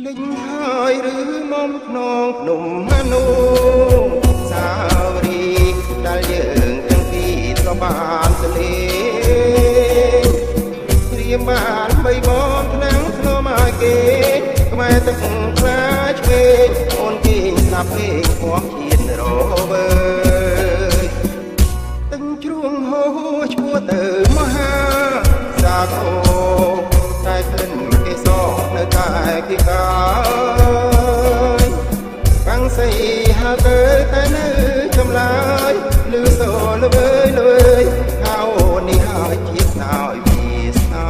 លេងហើយឬមកក្នុងភ្នំហនុសាវរីដែលយើងទាំងពីរក៏បានទៅលេងព្រាមបានបីបងថ្នាំងធ្នមឲ្យគេខ្មែរទឹកខ្លាឆ្វេងអូនគេងស្ដាប់ភ្លេងពំជាតិរវើយទឹកជ្រួងហូរឈ្មោះទៅមហាសាគរតែក្លិនគេសនៅតែពីកាយបាំងសៃហើទៅតែនៅចម្លើយលឺសូលវើយលវើយហៅនេះហើយជាស្នើយវាស្នា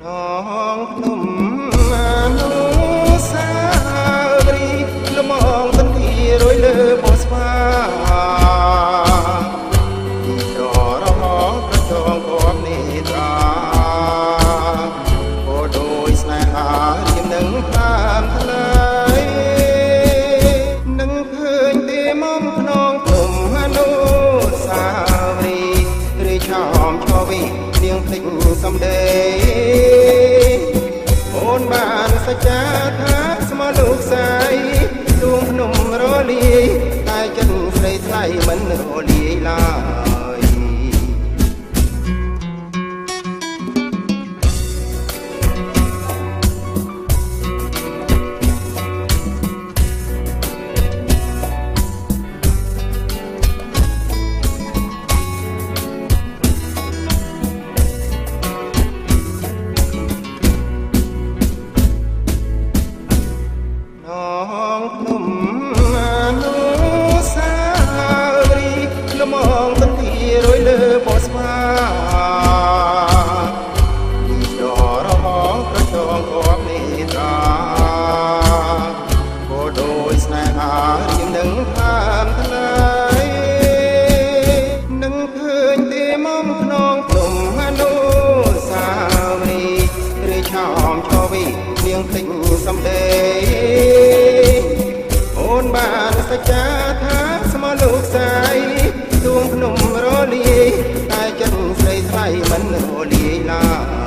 នងភ្នំមនុសាវរីលំងទន្ទីរយលើបោះស្វាសំដីអូនបានសច្ចាថាស្មោះលោកស្រីដួងភ្នំរលាយតែចិត្តស្រីថ្លៃមិនរលាយឡើយភ្នំមនុសាវរីលំងទន្ទីរយលើបោះស្វានេះដរងប្រចងគប់នេត្រាក៏ដោយស្នេហារៀងនឹងតាមថ្លៃនឹងឃើញទេមកក្នុងភ្នំមនុសាវរីឬឆោមឈវីនាងភ្លេចសំដីអូនបានសច្ចាថាស្មោះលោកស្រីដួងភ្នំរលាយតែចិត្តស្រីថ្លៃមិនរលាយឡើយ